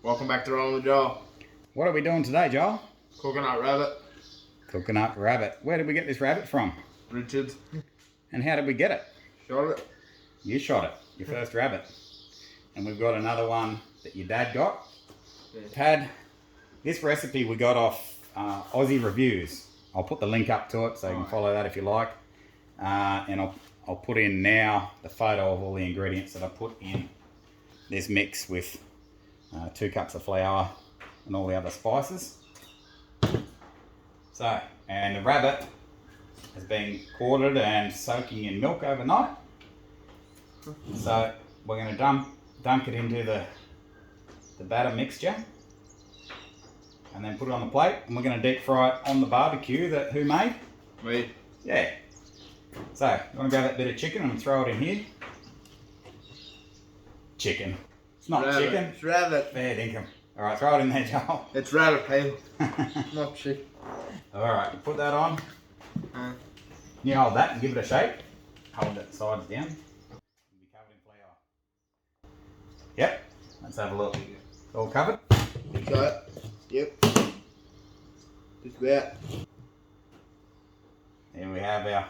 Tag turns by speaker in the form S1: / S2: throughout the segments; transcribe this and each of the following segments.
S1: Welcome back to Rolling with Joel.
S2: What are we doing today, Joel?
S1: Cooking up rabbit.
S2: Cooking up rabbit. Where did we get this rabbit from?
S1: Richards.
S2: And how did we get it?
S1: Shot it.
S2: You shot it, your first rabbit. And we've got another one that your dad got.
S1: Yeah.
S2: Dad, this recipe we got off Aussie Reviews. I'll put the link up to it so you can follow that if you like. And I'll put in now the photo of all the ingredients that I put in this mix with 2 cups of flour and all the other spices. So, and the rabbit has been quartered and soaking in milk overnight. So we're going to dunk it into the batter mixture and then put it on the plate, and we're going to deep fry it on the barbecue that who made?
S1: Me.
S2: Yeah. So, you want to grab that bit of chicken and throw it in here? Chicken. It's not
S1: Rabbit.
S2: chicken.
S1: It's rabbit.
S2: Fair dinkum. Alright, throw it in there, Joel.
S1: It's rabbit, people. Not chicken.
S2: Alright, you put that on. You hold that and give it a shake. Hold the sides down. It'll be covered in flour. Yep. Let's have a look. It's all covered.
S1: Got it. Yep. Just about.
S2: There we have our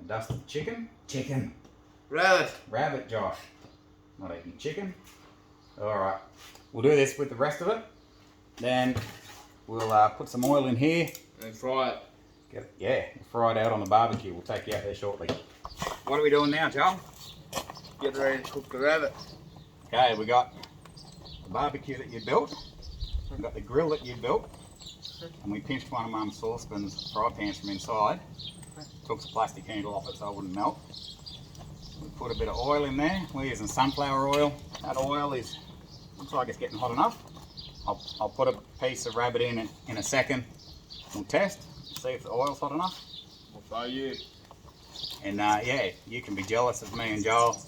S2: dusted chicken. Chicken.
S1: Rabbit.
S2: Rabbit, Josh. Not eating chicken. Alright. We'll do this with the rest of it. Then we'll put some oil in here.
S1: And fry it.
S2: Yeah, fry it out on the barbecue. We'll take you out there shortly. What are we doing now, Joel?
S1: Get ready to cook the rabbit.
S2: Okay, we got the barbecue that you built. We've got the grill that you built. And we pinched one of Mum's saucepans, fry pans from inside. Took the plastic handle off it so it wouldn't melt. We put a bit of oil in there. We're using sunflower oil. That oil looks like it's getting hot enough. I'll put a piece of rabbit in a second. We'll test, see if the oil's hot enough.
S1: We'll show you.
S2: And yeah, you can be jealous of me and Joel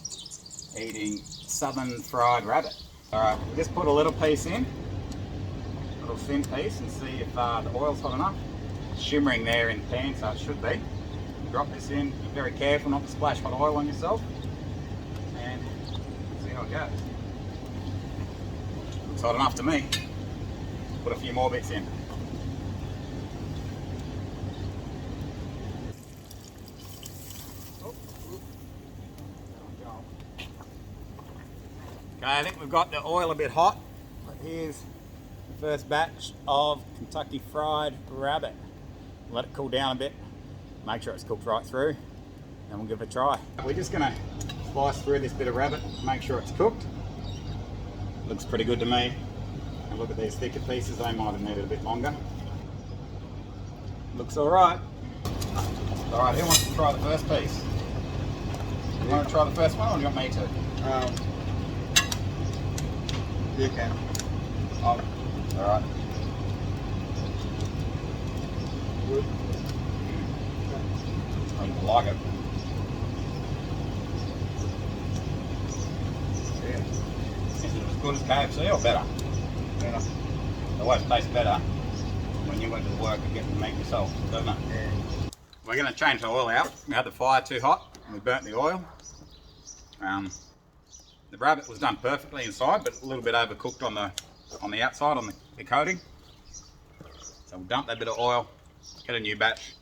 S2: eating southern fried rabbit. Alright, we'll just put a little piece in, a little thin piece, and see if the oil's hot enough. It's shimmering there in the pan, so it should be. Drop this in, be very careful not to splash hot oil on yourself, and see how it goes. Looks hot enough to me. Put a few more bits in. Okay, I think we've got the oil a bit hot. Here's the first batch of Kentucky Fried Rabbit. Let it cool down a bit. Make sure it's cooked right through, and we'll give it a try. We're just going to slice through this bit of rabbit, make sure it's cooked. Looks pretty good to me. And look at these thicker pieces, they might have needed a bit longer. Looks alright. Alright, who wants to try the first piece? You want to try the first one, or do you want me to?
S1: You can.
S2: Alright.
S1: Good.
S2: I like it. Yeah. Is it as good as KFC or better?
S1: Better.
S2: It always tastes better when you went to work and get the meat yourself, doesn't it?
S1: Yeah.
S2: We're going to change the oil out. We had the fire too hot and we burnt the oil. The rabbit was done perfectly inside, but a little bit overcooked on the outside, on the coating. So we'll dump that bit of oil, get a new batch.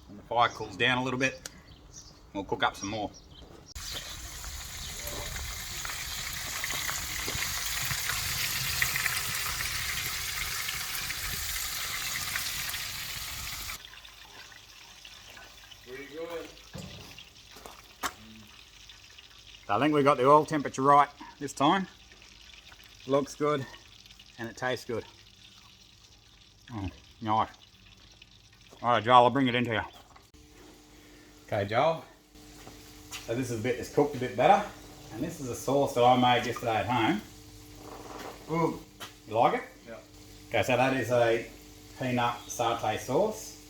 S2: When the fire cools down a little bit, we'll cook up some more.
S1: Pretty good.
S2: So I think we got the oil temperature right this time. Looks good and it tastes good. Oh, nice. Alright, Joel, I'll bring it into you. Okay, Joel. So this is a bit that's cooked a bit better. And this is a sauce that I made yesterday at home.
S1: Ooh.
S2: You like it?
S1: Yeah.
S2: Okay, so that is a peanut satay sauce.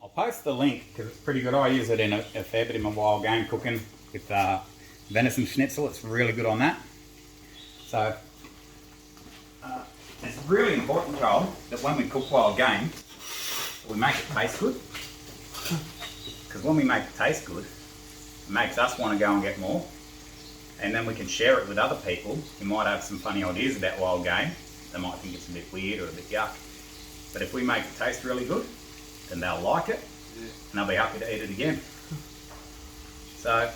S2: I'll post the link because it's pretty good. I use it in a fair bit in my wild game cooking with venison schnitzel. It's really good on that. So it's really important, Joel, that when we cook wild game, we make it taste good. Because when we make it taste good, it makes us want to go and get more. and then we can share it with other people who might have some funny ideas about wild game. They might think it's a bit weird or a bit yuck. But if we make it taste really good, then they'll like it, and they'll be happy to eat it again. So,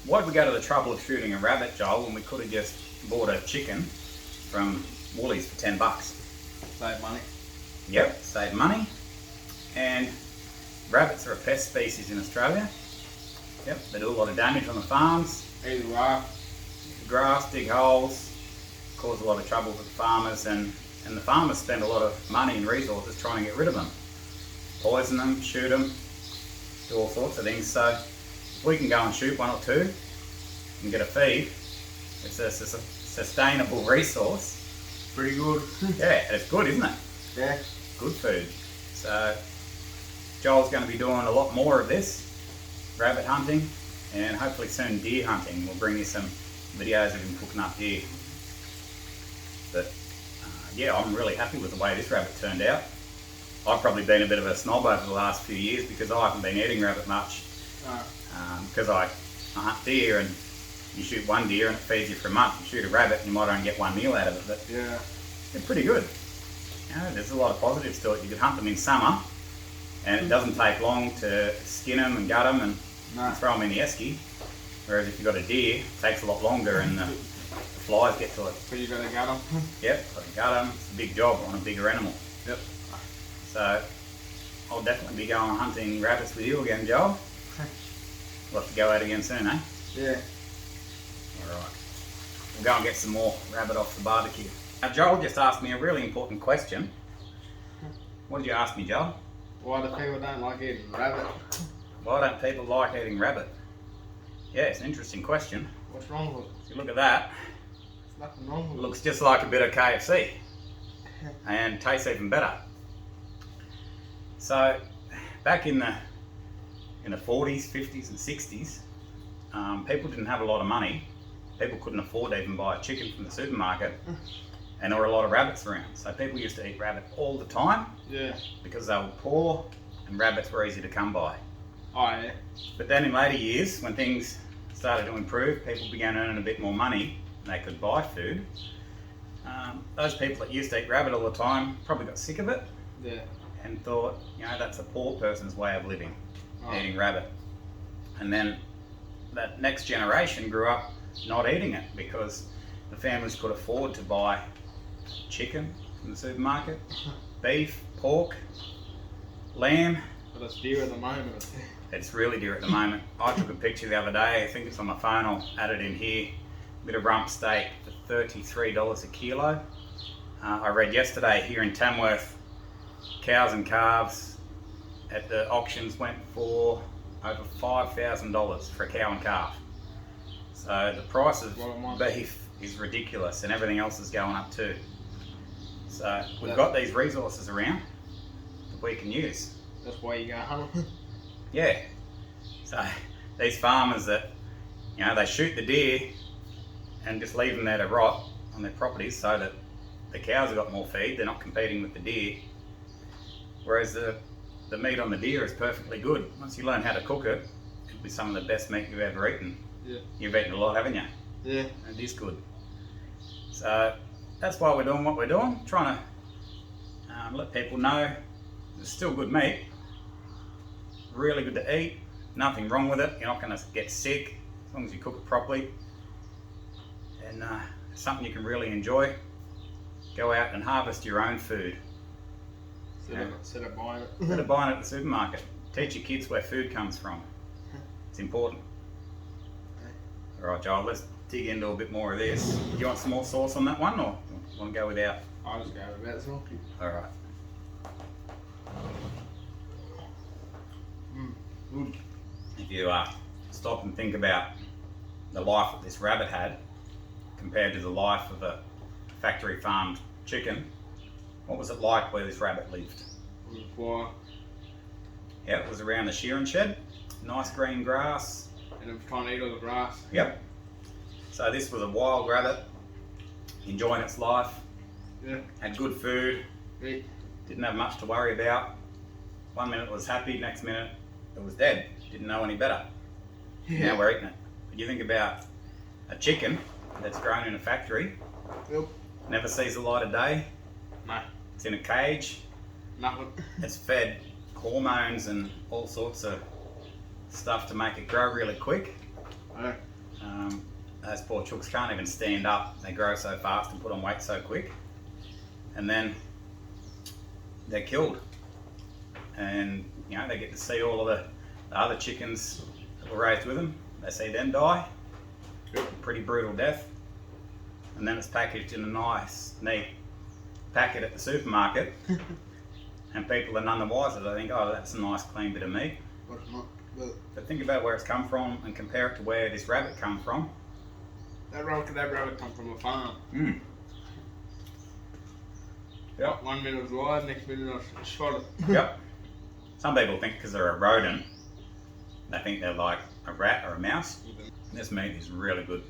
S2: why'd we go to the trouble of shooting a rabbit, Joel, when we could have just bought a chicken from Woolies for $10?
S1: Save money.
S2: Yep, save money. And rabbits are a pest species in Australia. Yep, they do a lot of damage on the farms.
S1: Eat
S2: Grass, dig holes, cause a lot of trouble for the farmers, and the farmers spend a lot of money and resources trying to get rid of them. Poison them, shoot them, do all sorts of things. So if we can go and shoot one or two and get a feed, it's a sustainable resource.
S1: Pretty good.
S2: Yeah, and it's good, isn't it?
S1: Yeah.
S2: Good food. So Joel's going to be doing a lot more of this, rabbit hunting, and hopefully soon deer hunting. We'll bring you some videos of him cooking up deer. But yeah, I'm really happy with the way this rabbit turned out. I've probably been a bit of a snob over the last few years because I haven't been eating rabbit much. Because I hunt deer, and you shoot one deer and it feeds you for a month. You shoot a rabbit and you might only get one meal out of it, but
S1: Yeah.
S2: they're pretty good. You know, there's a lot of positives to it. You could hunt them in summer, and it doesn't take long to skin them and gut them and
S1: No.
S2: throw them in the esky. Whereas if you've got a deer, it takes a lot longer and the flies get to it.
S1: But you gotta gut them.
S2: Yep, got to gut them. It's a big job on a bigger animal.
S1: Yep.
S2: So I'll definitely be going hunting rabbits with you again, Joel. We'll have to go out again soon, eh?
S1: Yeah.
S2: Alright. We'll go and get some more rabbit off the barbecue. Now Joel just asked me a really important question. What did you ask me, Joel?
S1: Why do people don't like eating rabbit?
S2: Why don't people like eating rabbit? Yeah, it's an interesting question.
S1: What's wrong with it?
S2: If you look at that,
S1: There's nothing wrong
S2: it
S1: with
S2: looks just like a bit of KFC and tastes even better. So back in the 40s, 50s and 60s, people didn't have a lot of money. People couldn't afford to even buy a chicken from the supermarket, and there were a lot of rabbits around. So people used to eat rabbit all the time
S1: it. Yeah.
S2: because they were poor and rabbits were easy to come by.
S1: Oh yeah.
S2: But then in later years, when things started to improve, people began earning a bit more money and they could buy food. Those people that used to eat rabbit all the time probably got sick of it
S1: Yeah.
S2: and thought, you know, that's a poor person's way of living,
S1: Oh.
S2: eating rabbit. And then that next generation grew up not eating it because the families could afford to buy chicken from the supermarket, beef, pork, lamb.
S1: But it's dear at the moment.
S2: It's really dear at the moment. I took a picture the other day, I think it's on my phone, I'll add it in here. Bit of rump steak for $33 a kilo. I read yesterday here in Tamworth, cows and calves at the auctions went for over $5,000 for a cow and calf. So the price of beef is ridiculous and everything else is going up too. So we've got these resources around that we can use.
S1: That's why you go hunting.
S2: Yeah. So these farmers that, you know, they shoot the deer and just leave them there to rot on their properties so that the cows have got more feed, they're not competing with the deer. Whereas the meat on the deer is perfectly good. Once you learn how to cook it, it'll be some of the best meat you've ever eaten.
S1: Yeah.
S2: You've eaten a lot, haven't you?
S1: Yeah.
S2: And it is good. So that's why we're doing what we're doing, trying to let people know there's still good meat, really good to eat, nothing wrong with it, you're not going to get sick as long as you cook it properly, and it's something you can really enjoy. Go out and harvest your own food.
S1: Instead of buying it.
S2: Instead of buying it at the supermarket. Teach your kids where food comes from. It's important. Alright Joel, let's dig into a bit more of this. Do you want some more sauce on that one, or you want to go without?
S1: I'll just go with that as well.
S2: Alright.
S1: Good.
S2: If you stop and think about the life that this rabbit had compared to the life of a factory farmed chicken, what was it like where this rabbit lived?
S1: Before,
S2: Yeah, it was around the shearing shed, nice green grass.
S1: and I'm trying to eat all the grass.
S2: Yep. So this was a wild rabbit, enjoying its life,
S1: Yeah.
S2: had good food,
S1: Yeah.
S2: didn't have much to worry about. One minute it was happy, next minute it was dead. Didn't know any better. Now we're eating it. But you think about a chicken that's grown in a factory,
S1: Yep.
S2: never sees the light of day,
S1: No.
S2: it's in a cage,
S1: Nothing.
S2: it's fed hormones and all sorts of stuff to make it grow really quick.
S1: Yeah.
S2: Those poor chooks can't even stand up. They grow so fast and put on weight so quick. And then they're killed. And you know, they get to see all of the other chickens that were raised with them. They see them die.
S1: Yep.
S2: Pretty brutal death. And then it's packaged in a nice, neat packet at the supermarket. And people are none the wiser. They think, oh, that's a nice clean bit of meat.
S1: But it's not.
S2: But think about where it's come from and compare it to where this rabbit come from.
S1: That rabbit come from a farm.
S2: Mm. Yep.
S1: 1 minute it was alive, next minute I shot it.
S2: Yep. Some people think because they're a rodent, they think they're like a rat or a mouse. This meat is really good.